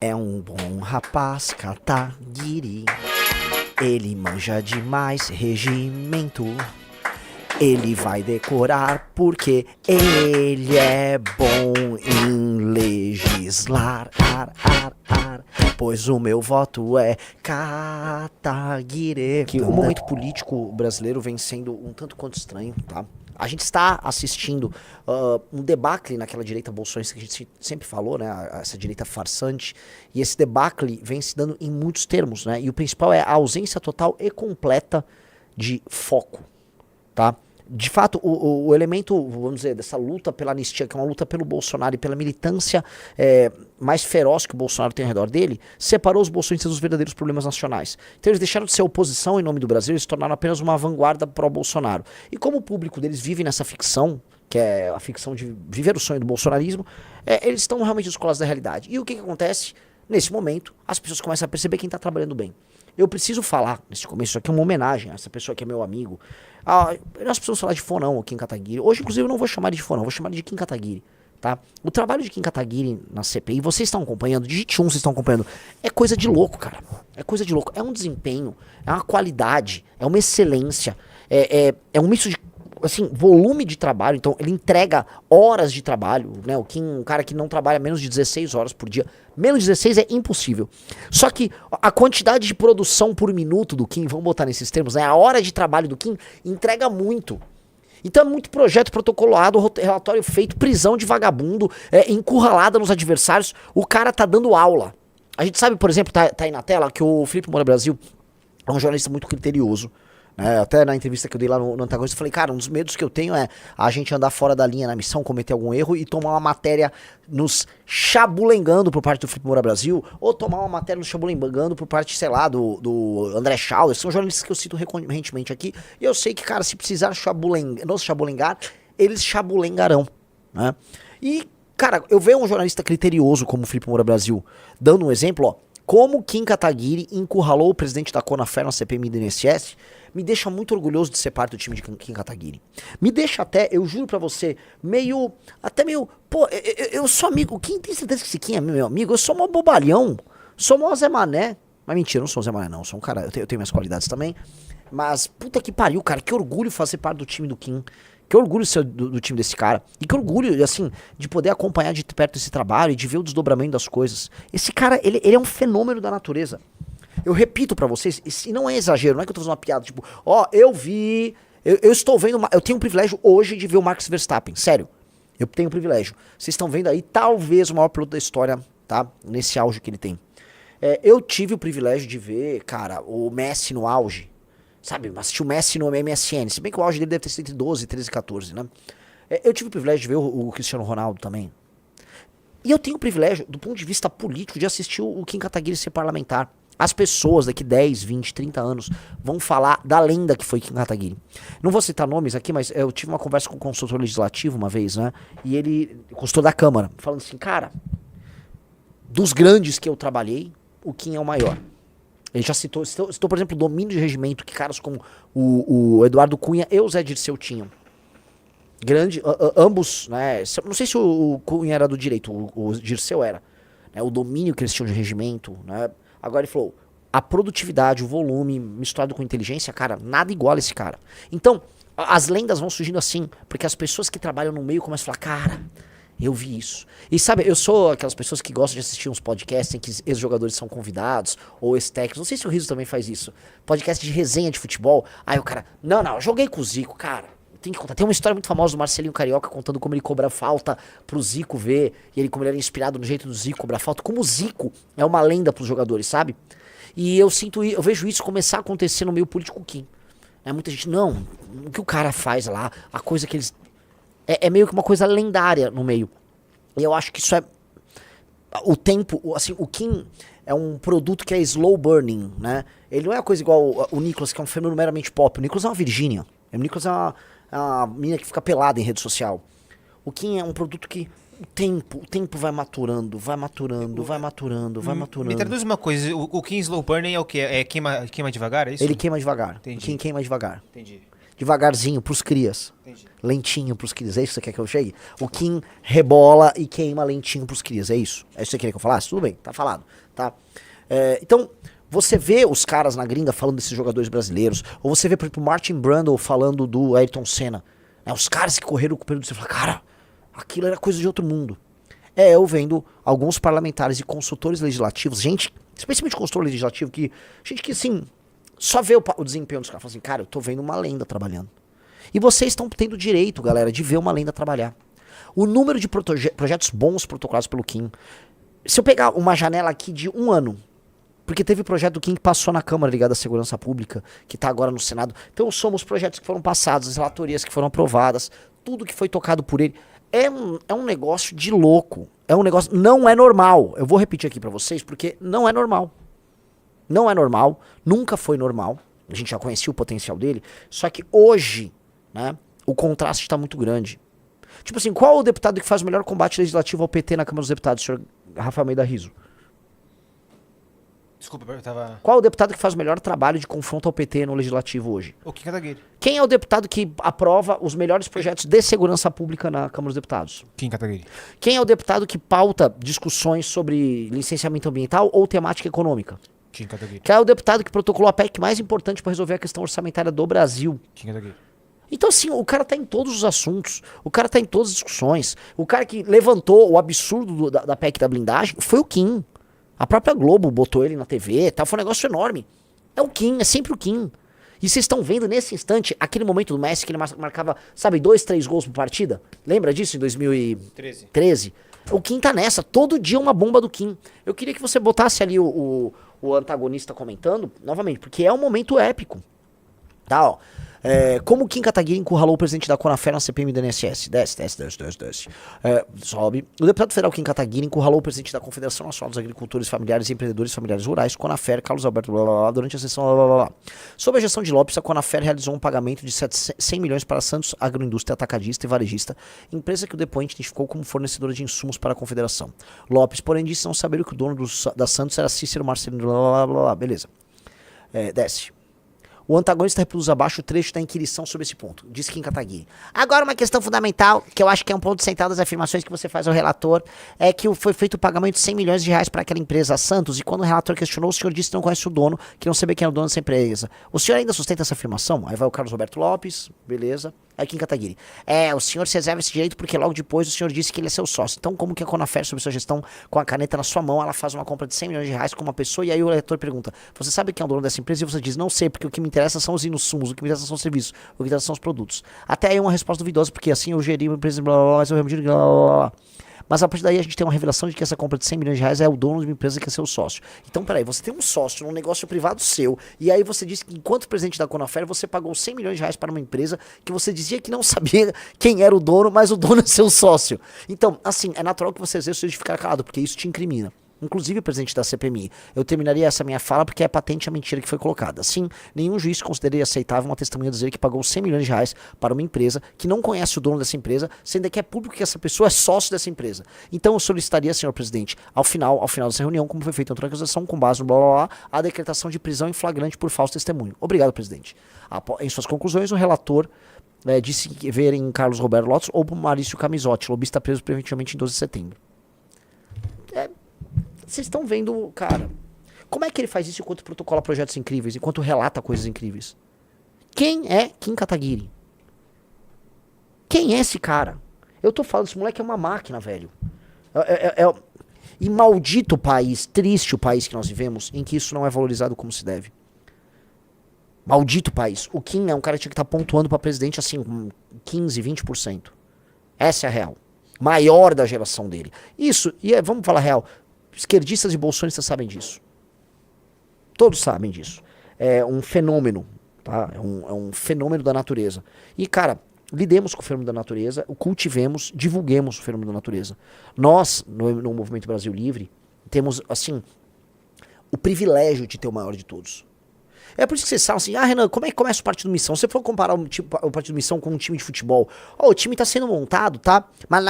É um bom rapaz, Kataguiri. Ele manja demais regimento. Ele vai decorar porque ele é bom em legislar. Pois o meu voto é Kataguiri. Que o momento político brasileiro vem sendo um tanto quanto estranho, tá? A gente está assistindo um debacle naquela direita bolsonarista que a gente sempre falou, né? Essa direita farsante. E esse debacle vem se dando em muitos termos, né? E o principal é a ausência total e completa de foco, tá? De fato, o elemento, vamos dizer, dessa luta pela anistia, que é uma luta pelo Bolsonaro e pela militância mais feroz que o Bolsonaro tem ao redor dele, separou os bolsonaristas dos verdadeiros problemas nacionais. Então eles deixaram de ser oposição em nome do Brasil e se tornaram apenas uma vanguarda pró-Bolsonaro. E como o público deles vive nessa ficção, que é a ficção de viver o sonho do bolsonarismo, eles estão realmente descolados da realidade. E o que acontece? Nesse momento, as pessoas começam a perceber quem está trabalhando bem. Eu preciso falar, nesse começo, isso aqui é uma homenagem a essa pessoa que é meu amigo. Nós precisamos falar de Fonão, o Kim Kataguiri. Hoje, inclusive, eu não vou chamar ele de Fonão, vou chamar ele de Kim Kataguiri, tá? O trabalho de Kim Kataguiri na CPI, vocês estão acompanhando, digite vocês estão acompanhando, é coisa de louco, cara. É coisa de louco. É um desempenho, é uma qualidade, é uma excelência, é um misto de, assim, volume de trabalho. Então, ele entrega horas de trabalho, né? O Kim, um cara que não trabalha menos de 16 horas por dia. Menos de 16 é impossível. Só que a quantidade de produção por minuto do Kim, vamos botar nesses termos, né? A hora de trabalho do Kim entrega muito. Então é muito projeto protocolado, relatório feito, prisão de vagabundo, encurralada nos adversários. O cara tá dando aula. A gente sabe, por exemplo, tá aí na tela, que o Felipe Moura Brasil é um jornalista muito criterioso. Até na entrevista que eu dei lá no Antagonista, eu falei, cara, um dos medos que eu tenho é a gente andar fora da linha na missão, cometer algum erro e tomar uma matéria nos chabulengando por parte do Felipe Moura Brasil, ou tomar uma matéria nos chabulengando por parte, sei lá, do André Schauer. São jornalistas que eu cito recorrentemente aqui, e eu sei que, cara, se precisar nos chabulengar, eles chabulengarão, né? E, cara, eu vejo um jornalista criterioso como o Felipe Moura Brasil dando um exemplo, ó, como Kim Kataguiri encurralou o presidente da Conafer na CPMI do INSS, me deixa muito orgulhoso de ser parte do time de Kim Kataguiri. Me deixa até, eu juro pra você, até meio, pô, eu sou amigo, Kim tem certeza que esse Kim é meu amigo? Eu sou mó bobalhão, sou mó Zé Mané, mas mentira, eu não sou Zé Mané não, sou um cara, eu tenho minhas qualidades também, mas puta que pariu, cara, que orgulho fazer parte do time do Kim. Que orgulho ser do time desse cara. E que orgulho, assim, de poder acompanhar de perto esse trabalho e de ver o desdobramento das coisas. Esse cara, ele é um fenômeno da natureza. Eu repito pra vocês, e não é exagero, não é que eu tô fazendo uma piada, tipo, eu estou vendo, eu tenho o privilégio hoje de ver o Max Verstappen, sério. Eu tenho o privilégio. Vocês estão vendo aí, talvez, o maior piloto da história, tá? Nesse auge que ele tem. Eu tive o privilégio de ver, cara, o Messi no auge. Sabe, assisti o Messi no MSN, se bem que o auge dele deve ter sido entre 12, 13 e 14, né? Eu tive o privilégio de ver o Cristiano Ronaldo também. E eu tenho o privilégio, do ponto de vista político, de assistir o Kim Kataguiri ser parlamentar. As pessoas daqui 10, 20, 30 anos vão falar da lenda que foi Kim Kataguiri. Não vou citar nomes aqui, mas eu tive uma conversa com o consultor legislativo uma vez, né? E ele, consultor da Câmara, falando assim, cara, dos grandes que eu trabalhei, o Kim é o maior. Ele já citou, por exemplo, o domínio de regimento que caras como o Eduardo Cunha e o Zé Dirceu tinham. Ambos, né? Não sei se o Cunha era do direito, o Dirceu era. Né, o domínio que eles tinham de regimento, né? Agora ele falou, a produtividade, o volume misturado com inteligência, cara, nada iguala esse cara. Então, as lendas vão surgindo assim, porque as pessoas que trabalham no meio começam a falar, cara, eu vi isso. E sabe, eu sou aquelas pessoas que gostam de assistir uns podcasts em que ex-jogadores são convidados, ou ex-técnicos, não sei se o Rizzo também faz isso, podcast de resenha de futebol, aí o cara, não, eu joguei com o Zico, cara, tem que contar. Tem uma história muito famosa do Marcelinho Carioca contando como ele cobra falta pro Zico ver, e como ele era inspirado no jeito do Zico cobrar falta, como o Zico é uma lenda pros jogadores, sabe? E eu vejo isso começar a acontecer no meio político Kim. Muita gente, não, o que o cara faz lá, a coisa que eles... É meio que uma coisa lendária no meio. E eu acho que isso é... O tempo, assim, o Kim é um produto que é slow burning, né? Ele não é uma coisa igual o Nicolas, que é um fenômeno meramente pop. O Nicolas é uma Virgínia. O Nicolas é uma menina que fica pelada em rede social. O Kim é um produto que o tempo vai maturando. Me traduz uma coisa, o Kim Slow Burning é o quê? Queima devagar, é isso? Ele queima devagar. Entendi. O Kim queima devagar. Entendi. devagarzinho pros crias. Entendi. Lentinho pros crias. É isso que você quer que eu chegue? O Kim rebola e queima lentinho pros crias. É isso? É isso que você queria que eu falasse? Tudo bem, tá falado. Tá? Então, você vê os caras na gringa falando desses jogadores brasileiros. Ou você vê, por exemplo, o Martin Brundle falando do Ayrton Senna. Os caras que correram com o período, você fala, cara, aquilo era coisa de outro mundo. Eu vendo alguns parlamentares e consultores legislativos, gente, especialmente consultor legislativo, gente que assim, só vê o desempenho dos caras, fala assim, cara, eu tô vendo uma lenda trabalhando. E vocês estão tendo direito, galera, de ver uma lenda trabalhar. O número de projetos bons protocolados pelo Kim, se eu pegar uma janela aqui de 1 ano, porque teve projeto do Kim que passou na Câmara ligado à Segurança Pública, que está agora no Senado. Então somos projetos que foram passados, as relatorias que foram aprovadas, tudo que foi tocado por ele. É um negócio de louco. É um negócio... Não é normal. Eu vou repetir aqui pra vocês, porque não é normal. Não é normal. Nunca foi normal. A gente já conhecia o potencial dele. Só que hoje, né, o contraste está muito grande. Tipo assim, qual é o deputado que faz o melhor combate legislativo ao PT na Câmara dos Deputados, senhor Rafael Almeida Rizzo? Desculpa, eu tava... Qual é o deputado que faz o melhor trabalho de confronto ao PT no legislativo hoje? O Kim Kataguiri. Quem é o deputado que aprova os melhores projetos de segurança pública na Câmara dos Deputados? Kim Kataguiri. Quem é o deputado que pauta discussões sobre licenciamento ambiental ou temática econômica? Kim Kataguiri. Quem é o deputado que protocolou a PEC mais importante para resolver a questão orçamentária do Brasil? Kim Kataguiri. Então, assim, o cara tá em todos os assuntos, o cara tá em todas as discussões. O cara que levantou o absurdo da PEC da blindagem foi o Kim. A própria Globo botou ele na TV e tal, foi um negócio enorme. É o Kim, é sempre o Kim. E vocês estão vendo nesse instante, aquele momento do Messi que ele marcava, sabe, 2, 3 gols por partida? Lembra disso em 2013? O Kim tá nessa, todo dia uma bomba do Kim. Eu queria que você botasse ali o antagonista comentando, novamente, porque é um momento épico. Tá, ó. Como o Kim Kataguiri encurralou o presidente da Conafer na CPMI do INSS? Desce. Sobe. O deputado federal Kim Kataguiri encurralou o presidente da Confederação Nacional dos Agricultores Familiares e Empreendedores Familiares Rurais, Conafer, Carlos Alberto, durante a sessão, Sob a gestão de Lopes, a Conafer realizou um pagamento de 100 milhões para Santos Agroindústria Atacadista e Varejista, empresa que o depoente identificou como fornecedora de insumos para a Confederação. Lopes, porém, disse não saber que o dono da Santos era Cícero Marcelino, beleza. Desce. O antagonista reproduz abaixo o trecho da inquirição sobre esse ponto. Diz Kim Kataguiri. Agora, uma questão fundamental, que eu acho que é um ponto central das afirmações que você faz ao relator, é que foi feito o pagamento de 100 milhões de reais para aquela empresa, a Santos, e quando o relator questionou, o senhor disse que não conhece o dono, que não sabia quem é o dono dessa empresa. O senhor ainda sustenta essa afirmação? Aí vai o Carlos Roberto Lopes, beleza. Aí Kim Kataguiri. O senhor se reserva esse direito porque logo depois o senhor disse que ele é seu sócio. Então, como que a Conafer, sob sua gestão, com a caneta na sua mão, ela faz uma compra de 100 milhões de reais com uma pessoa, e aí o eleitor pergunta, você sabe quem é o dono dessa empresa? E você diz, não sei, porque o que me interessa são os insumos, o que me interessa são os serviços, o que me interessa são os produtos. Até aí uma resposta duvidosa, porque assim eu geri uma empresa, blá, blá, blá, mas eu remedi, blá, blá, blá. Mas a partir daí a gente tem uma revelação de que essa compra de 100 milhões de reais é o dono de uma empresa que é seu sócio. Então, peraí, você tem um sócio num negócio privado seu, e aí você disse que enquanto presidente da Conafer, você pagou 100 milhões de reais para uma empresa que você dizia que não sabia quem era o dono, mas o dono é seu sócio. Então, assim, é natural que você exerça de ficar calado, porque isso te incrimina. Inclusive, presidente da CPMI, eu terminaria essa minha fala porque é patente a mentira que foi colocada. Assim, nenhum juiz consideraria aceitável uma testemunha dizer que pagou 100 milhões de reais para uma empresa que não conhece o dono dessa empresa, sendo que é público que essa pessoa é sócio dessa empresa. Então, eu solicitaria, senhor presidente, ao final dessa reunião, como foi feita outra acusação, com base no blá blá blá, a decretação de prisão em flagrante por falso testemunho. Obrigado, presidente. Em suas conclusões, o relator disse ver em Carlos Roberto Lopes ou Maurício Camisotti, lobista preso preventivamente em 12 de setembro. Vocês estão vendo, cara, como é que ele faz isso enquanto protocola projetos incríveis, enquanto relata coisas incríveis? Quem é Kim Kataguiri? Quem é esse cara? Eu tô falando, esse moleque é uma máquina, velho. E maldito país, triste o país que nós vivemos, em que isso não é valorizado como se deve. Maldito país. O Kim é um cara que tinha que estar pontuando pra presidente assim, com 15, 20%. Essa é a real. Maior da geração dele. Isso, vamos falar real, esquerdistas e bolsonistas sabem disso. Todos sabem disso. É um fenômeno, tá? É um fenômeno da natureza. E, cara, lidemos com o fenômeno da natureza, o cultivemos, divulguemos o fenômeno da natureza. Nós, no Movimento Brasil Livre, temos, assim, o privilégio de ter o maior de todos. É por isso que vocês falam assim, Renan, como é que começa o Partido Missão? Se você for comparar o Partido Missão com um time de futebol, o time tá sendo montado, tá? Mas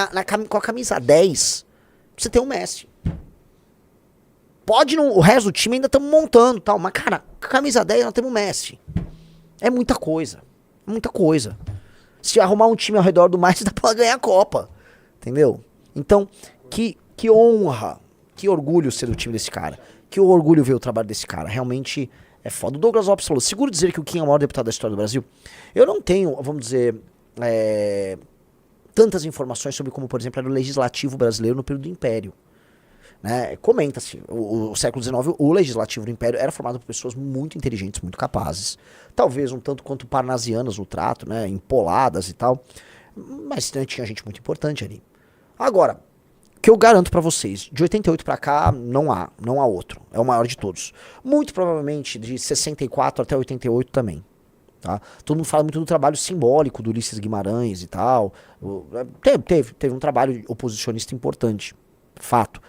com a camisa 10, você tem o Messi. O resto do time ainda estamos montando, tal. Mas, cara, camisa 10 nós temos o Messi. É muita coisa. muita coisa. Se arrumar um time ao redor do mais, dá pra ganhar a Copa. Entendeu? Então, que honra, que orgulho ser do time desse cara. Que orgulho ver o trabalho desse cara. Realmente é foda. O Douglas Lopes falou, seguro dizer que o Kim é o maior deputado da história do Brasil? Eu não tenho, vamos dizer, tantas informações sobre como, por exemplo, era o legislativo brasileiro no período do Império. Né? Comenta-se, o século XIX, o legislativo do Império era formado por pessoas muito inteligentes, muito capazes. Talvez um tanto quanto parnasianas no trato, né? Empoladas e tal. Mas tinha gente muito importante ali. Agora, o que eu garanto pra vocês, de 88 pra cá não há outro. É o maior de todos. Muito provavelmente de 64 até 88 também. Tá? Todo mundo fala muito do trabalho simbólico do Ulisses Guimarães e tal. Teve um trabalho oposicionista importante. Fato.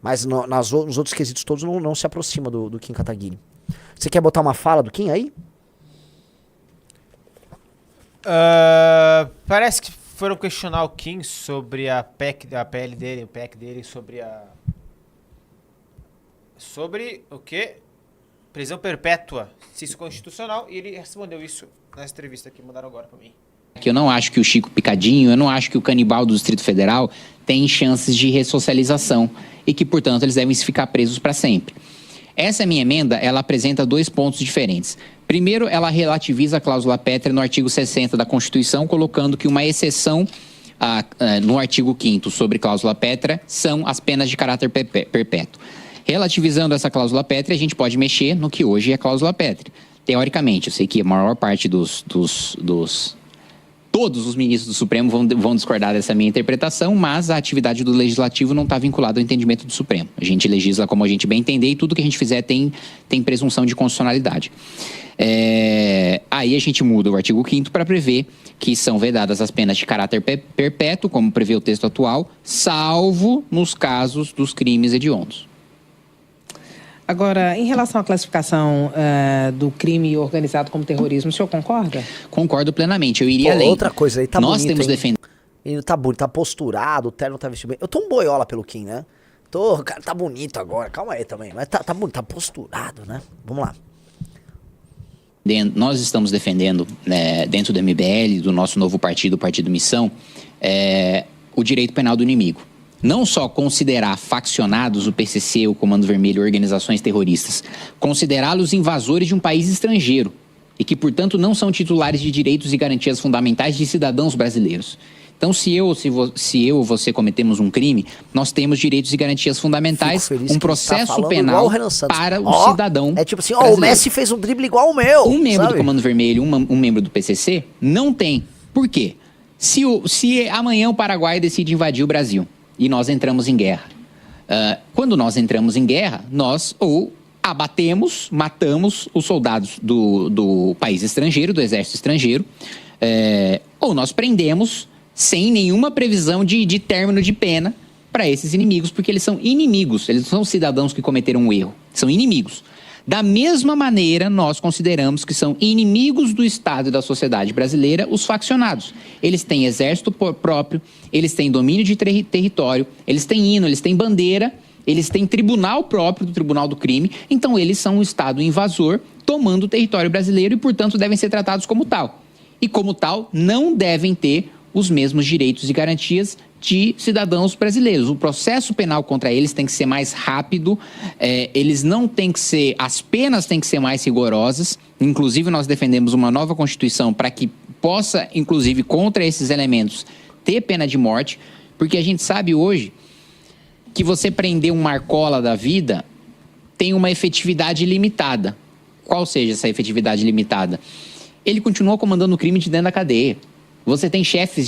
Mas nos outros quesitos todos não se aproxima do Kim Kataguiri. Você quer botar uma fala do Kim aí? Parece que foram questionar o Kim sobre a PL dele, o PEC dele, sobre o quê? Prisão perpétua, se isso é constitucional, e ele respondeu isso nessa entrevista que mandaram agora pra mim. Que eu não acho que o Chico Picadinho, eu não acho que o canibal do Distrito Federal tem chances de ressocialização e que, portanto, eles devem ficar presos para sempre. Essa minha emenda, ela apresenta 2 pontos diferentes. Primeiro, ela relativiza a cláusula pétrea no artigo 60 da Constituição, colocando que uma exceção no artigo 5º sobre cláusula pétrea são as penas de caráter perpétuo. Relativizando essa cláusula pétrea, a gente pode mexer no que hoje é cláusula pétrea. Teoricamente, eu sei que a maior parte todos os ministros do Supremo vão discordar dessa minha interpretação, mas a atividade do Legislativo não está vinculada ao entendimento do Supremo. A gente legisla como a gente bem entender e tudo que a gente fizer tem presunção de constitucionalidade. Aí a gente muda o artigo 5º para prever que são vedadas as penas de caráter perpétuo, como prevê o texto atual, salvo nos casos dos crimes hediondos. Agora, em relação à classificação do crime organizado como terrorismo, o senhor concorda? Concordo plenamente, eu iria além. Outra coisa aí, tá Nós bonito, temos defendido. Ele tá bonito, tá posturado, o terno tá vestido bem. Eu tô um boiola pelo Kim, né? O cara tá bonito agora, calma aí também. Mas tá bonito, tá posturado, né? Vamos lá. Nós estamos defendendo, dentro do MBL, do nosso novo partido, o Partido Missão, o direito penal do inimigo. Não só considerar faccionados, o PCC, o Comando Vermelho, organizações terroristas, considerá-los invasores de um país estrangeiro e que, portanto, não são titulares de direitos e garantias fundamentais de cidadãos brasileiros. Então, se eu ou você cometemos um crime, nós temos direitos e garantias fundamentais, um processo penal para o cidadão É tipo assim, brasileiro. o Messi fez um drible igual o meu. Um membro sabe? do Comando Vermelho, um membro do PCC, não tem. Por quê? Se amanhã o Paraguai decide invadir o Brasil e nós entramos em guerra. Quando nós entramos em guerra, nós ou abatemos, matamos os soldados do país estrangeiro, do exército estrangeiro, ou nós prendemos sem nenhuma previsão de término de pena para esses inimigos, porque eles são inimigos, eles não são cidadãos que cometeram um erro, são inimigos. Da mesma maneira, nós consideramos que são inimigos do Estado e da sociedade brasileira os faccionados. Eles têm exército próprio, eles têm domínio de território, eles têm hino, eles têm bandeira, eles têm tribunal próprio do Tribunal do Crime, então eles são um Estado invasor tomando o território brasileiro e, portanto, devem ser tratados como tal. E, como tal, não devem ter os mesmos direitos e garantias de cidadãos brasileiros. O processo penal contra eles tem que ser mais rápido, eles não têm que ser, as penas têm que ser mais rigorosas. Inclusive, nós defendemos uma nova Constituição para que possa, inclusive, contra esses elementos, ter pena de morte, porque a gente sabe hoje que você prender um Marcola da vida tem uma efetividade limitada. Qual seja essa efetividade limitada? Ele continua comandando o crime de dentro da cadeia. Você tem chefes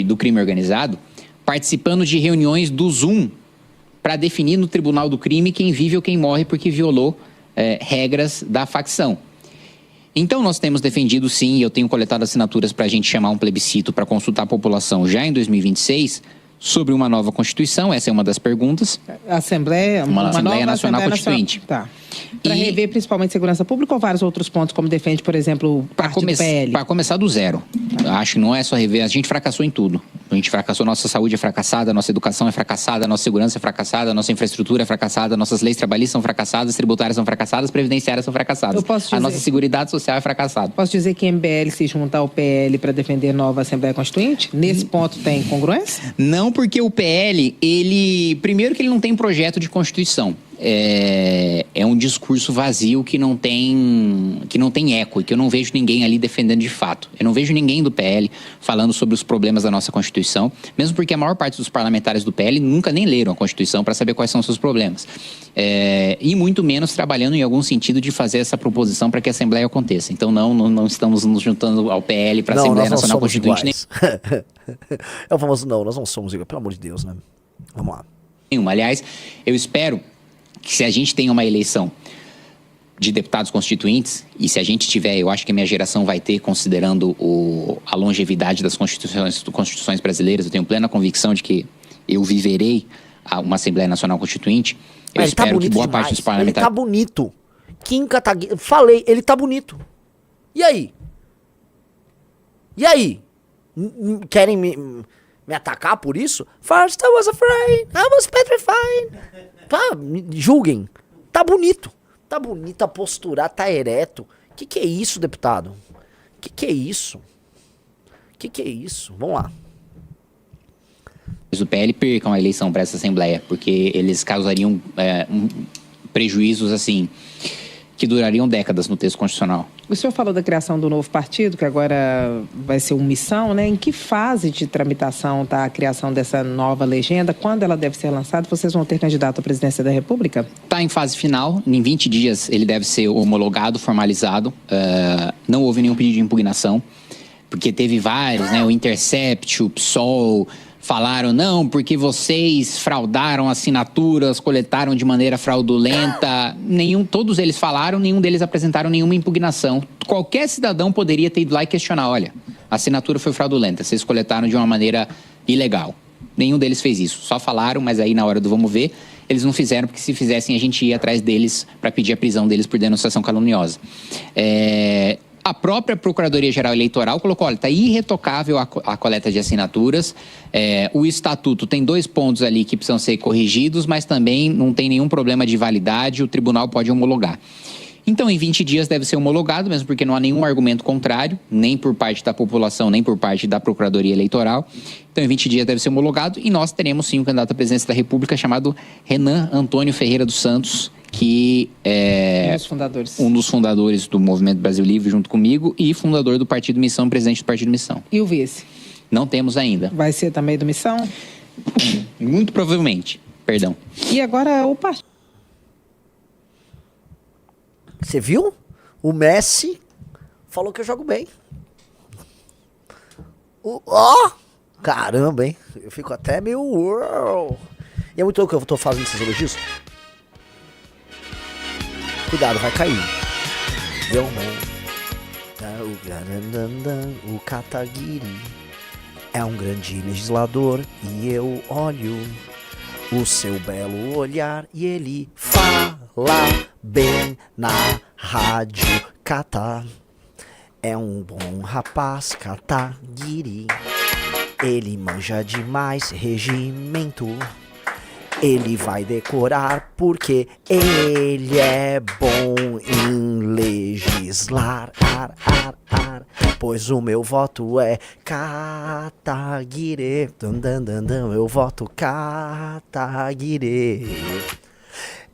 do crime organizado participando de reuniões do Zoom para definir no tribunal do crime quem vive ou quem morre porque violou regras da facção. Então, nós temos defendido, sim, e eu tenho coletado assinaturas para a gente chamar um plebiscito para consultar a população já em 2026 sobre uma nova Constituição. Essa é uma das perguntas. Assembleia Nacional Constituinte. Tá. Para rever principalmente segurança pública ou vários outros pontos, como defende, por exemplo, o Partido PL? Para começar do zero. Acho que não é só rever, a gente fracassou em tudo. A gente fracassou, nossa saúde é fracassada, nossa educação é fracassada, nossa segurança é fracassada, nossa infraestrutura é fracassada, nossas leis trabalhistas são fracassadas, tributárias são fracassadas, previdenciárias são fracassadas. Eu posso dizer- A nossa seguridade social é fracassada. Posso dizer que MBL se juntar ao PL para defender nova Assembleia Constituinte? Nesse ponto tem congruência? Não, porque o PL, ele... Primeiro que ele não tem projeto de Constituição. É um discurso vazio que não tem eco e que eu não vejo ninguém ali defendendo de fato. Eu não vejo ninguém do PL falando sobre os problemas da nossa Constituição, mesmo porque a maior parte dos parlamentares do PL nunca nem leram a Constituição para saber quais são os seus problemas. E muito menos trabalhando em algum sentido de fazer essa proposição para que a Assembleia aconteça. Então não estamos nos juntando ao PL para a Assembleia Nacional Constituinte. É o famoso não, nós não somos iguais, pelo amor de Deus, né? Vamos lá. Nenhuma. Aliás, eu espero que se a gente tem uma eleição de deputados constituintes, e se a gente tiver, eu acho que a minha geração vai ter, considerando a longevidade das constituições brasileiras, eu tenho plena convicção de que eu viverei uma Assembleia Nacional Constituinte. Eu espero que boa parte dos parlamentares... Ele tá bonito. Kim Kataguiri... Falei, ele tá bonito. E aí? E aí? Querem me atacar por isso? First I was afraid, I was petrified. Tá, julguem. Tá bonito. Tá bonita a postura, tá ereto. Que é isso, deputado? Que é isso? Que é isso? Vamos lá. O PL percam a eleição para essa Assembleia, porque eles causariam prejuízos, assim, que durariam décadas no texto constitucional. O senhor falou da criação do novo partido, que agora vai ser uma missão, né? Em que fase de tramitação está a criação dessa nova legenda? Quando ela deve ser lançada? Vocês vão ter candidato à presidência da República? Está em fase final. Em 20 dias ele deve ser homologado, formalizado. Não houve nenhum pedido de impugnação, porque teve vários, né? O Intercept, o PSOL... Falaram, não, porque vocês fraudaram assinaturas, coletaram de maneira fraudulenta. Todos eles falaram, nenhum deles apresentaram nenhuma impugnação. Qualquer cidadão poderia ter ido lá e questionar, olha, a assinatura foi fraudulenta, vocês coletaram de uma maneira ilegal. Nenhum deles fez isso. Só falaram, mas aí na hora do vamos ver, eles não fizeram, porque se fizessem a gente ia atrás deles para pedir a prisão deles por denunciação caluniosa. A própria Procuradoria-Geral Eleitoral colocou, olha, está irretocável a coleta de assinaturas, o estatuto tem 2 pontos ali que precisam ser corrigidos, mas também não tem nenhum problema de validade, o tribunal pode homologar. Então, em 20 dias deve ser homologado, mesmo porque não há nenhum argumento contrário, nem por parte da população, nem por parte da Procuradoria Eleitoral. Então, em 20 dias deve ser homologado e nós teremos, sim, um candidato à presidência da República chamado Renan Antônio Ferreira dos Santos, que é um dos fundadores do Movimento Brasil Livre junto comigo e fundador do Partido Missão, presidente do Partido Missão. E o vice? Não temos ainda. Vai ser também do Missão? Muito provavelmente, perdão. E agora o partido? Você viu? O Messi falou que eu jogo bem. Ó! Caramba, hein? Eu fico até meio... Uou. E é muito louco que eu tô fazendo esses elogios. Cuidado, vai cair. Deu o Kataguiri é um grande legislador e eu olho o seu belo olhar e ele fala bem na rádio. Kata é um bom rapaz, Kataguiri. Ele manja demais regimento. Ele vai decorar porque ele é bom em legislar, pois o meu voto é Kataguiri. Eu voto Kataguiri.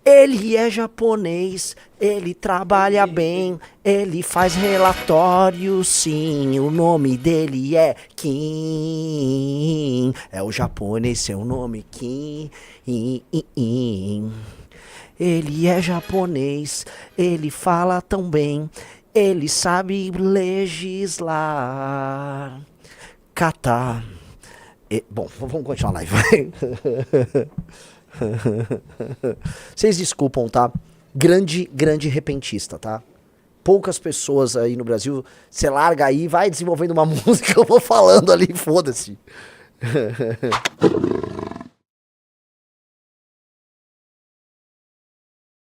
Ele é japonês, ele trabalha bem, ele faz relatório, sim, o nome dele é Kim. É o japonês, seu nome Kim. Ele é japonês, ele fala tão bem, ele sabe legislar. Kata. Bom, vamos continuar a live. Vocês desculpam, tá? Grande repentista, tá? Poucas pessoas aí no Brasil. Você larga aí, vai desenvolvendo uma música, eu vou falando ali, foda-se.